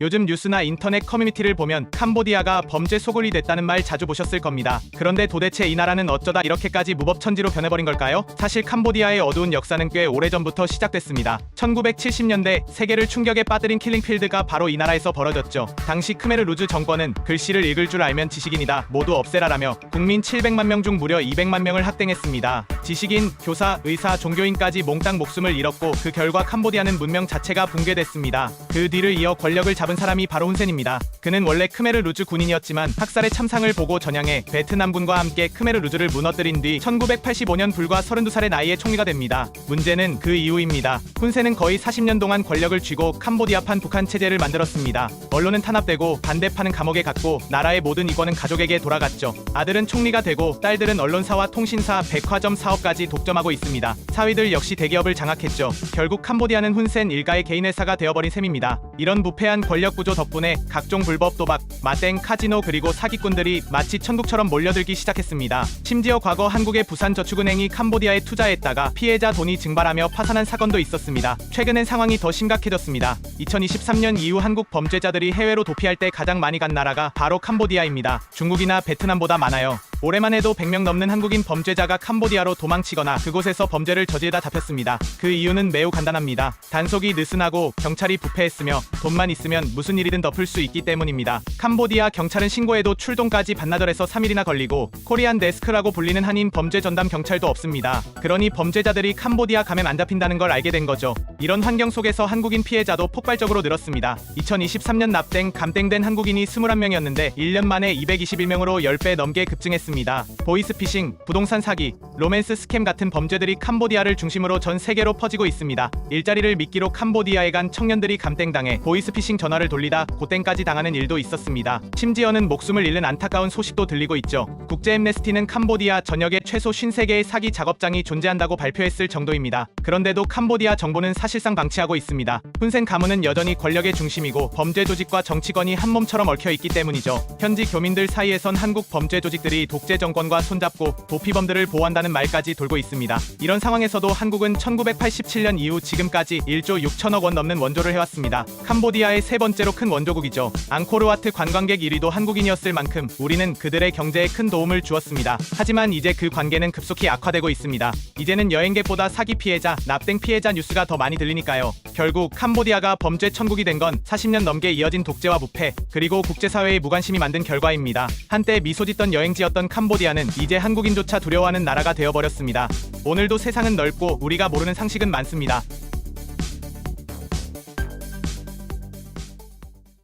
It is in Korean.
요즘 뉴스나 인터넷 커뮤니티를 보면 캄보디아가 범죄 소굴이 됐다는 말 자주 보셨을 겁니다. 그런데 도대체 이 나라는 어쩌다 이렇게까지 무법천지로 변해버린 걸까요? 사실 캄보디아의 어두운 역사는 꽤 오래전부터 시작됐습니다. 1970년대 세계를 충격에 빠뜨린 킬링필드가 바로 이 나라에서 벌어졌죠. 당시 크메르 루즈 정권은 글씨를 읽을 줄 알면 지식인이다, 모두 없애라라며 국민 700만 명 중 무려 200만 명을 학대했습니다. 지식인, 교사, 의사, 종교인까지 몽땅 목숨을 잃었고 그 결과 캄보디아는 문명 자체가 붕괴됐습니다. 그 뒤를 이어 권력을 잡은 사람이 바로 훈센입니다. 그는 원래 크메르 루즈 군인이었지만 학살의 참상을 보고 전향해 베트남군과 함께 크메르 루즈를 무너뜨린 뒤 1985년 불과 32살의 나이에 총리가 됩니다. 문제는 그 이후입니다. 훈센은 거의 40년 동안 권력을 쥐고 캄보디아판 북한 체제를 만들었습니다. 언론은 탄압되고 반대파는 감옥에 갔고 나라의 모든 이권은 가족에게 돌아갔죠. 아들은 총리가 되고 딸들은 언론사와 통신사, 백화점 사업까지 독점하고 있습니다. 사위들 역시 대기업을 장악했죠. 결국 캄보디아는 훈센 일가의 개인 회사가 되어버린 셈입니다. 이런 부패한 권력 구조 덕분에 각종 불법 도박, 마땡, 카지노 그리고 사기꾼들이 마치 천국처럼 몰려들기 시작했습니다. 심지어 과거 한국의 부산저축은행이 캄보디아에 투자했다가 피해자 돈이 증발하며 파산한 사건도 있었습니다. 최근엔 상황이 더 심각해졌습니다. 2023년 이후 한국 범죄자들이 해외로 도피할 때 가장 많이 간 나라가 바로 캄보디아입니다. 중국이나 베트남보다 많아요. 올해만 해도 100명 넘는 한국인 범죄자가 캄보디아로 도망치거나 그곳에서 범죄를 저지르다 잡혔습니다. 그 이유는 매우 간단합니다. 단속이 느슨하고 경찰이 부패했으며 돈만 있으면 무슨 일이든 덮을 수 있기 때문입니다. 캄보디아 경찰은 신고해도 출동까지 반나절에서 3일이나 걸리고 코리안 데스크라고 불리는 한인 범죄 전담 경찰도 없습니다. 그러니 범죄자들이 캄보디아 가면 안 잡힌다는 걸 알게 된 거죠. 이런 환경 속에서 한국인 피해자도 폭발적으로 늘었습니다. 2023년 납땡, 감땡된 한국인이 21명이었는데 1년 만에 221명으로 10배 넘게 급증했습니다. 보이스피싱, 부동산 사기, 로맨스 스캠 같은 범죄들이 캄보디아를 중심으로 전 세계로 퍼지고 있습니다. 일자리를 미끼로 캄보디아에 간 청년들이 감땡당해 보이스피싱 전화를 돌리다 고땡까지 당하는 일도 있었습니다. 심지어는 목숨을 잃는 안타까운 소식도 들리고 있죠. 국제앰네스티는 캄보디아 전역에 최소 53개의 사기 작업장이 존재한다고 발표했을 정도입니다. 그런데도 캄보디아 정부는 사실상 방치하고 있습니다. 훈센 가문은 여전히 권력의 중심이고 범죄 조직과 정치권이 한 몸처럼 얽혀 있기 때문이죠. 현지 교민들 사이에선 한국 범죄 조직들이 독재 정권과 손잡고 도피범들을 보호한다는 말까지 돌고 있습니다. 이런 상황에서도 한국은 1987년 이후 지금까지 1조 6천억 원 넘는 원조를 해왔습니다. 캄보디아의 세 번째로 큰 원조국이죠. 앙코르와트 관광객 1위도 한국인이었을 만큼 우리는 그들의 경제에 큰 도움을 주었습니다. 하지만 이제 그 관계는 급속히 악화되고 있습니다. 이제는 여행객보다 사기 피해자, 납땡 피해자 뉴스가 더 많이 들리니까요. 결국 캄보디아가 범죄 천국이 된 건 40년 넘게 이어진 독재와 부패, 그리고 국제사회의 무관심이 만든 결과입니다. 한때 미소 짓던 여행지였던 캄보디아는 이제 한국인조차 두려워하는 나라가 되어버렸습니다. 오늘도 세상은 넓고 우리가 모르는 상식은 많습니다.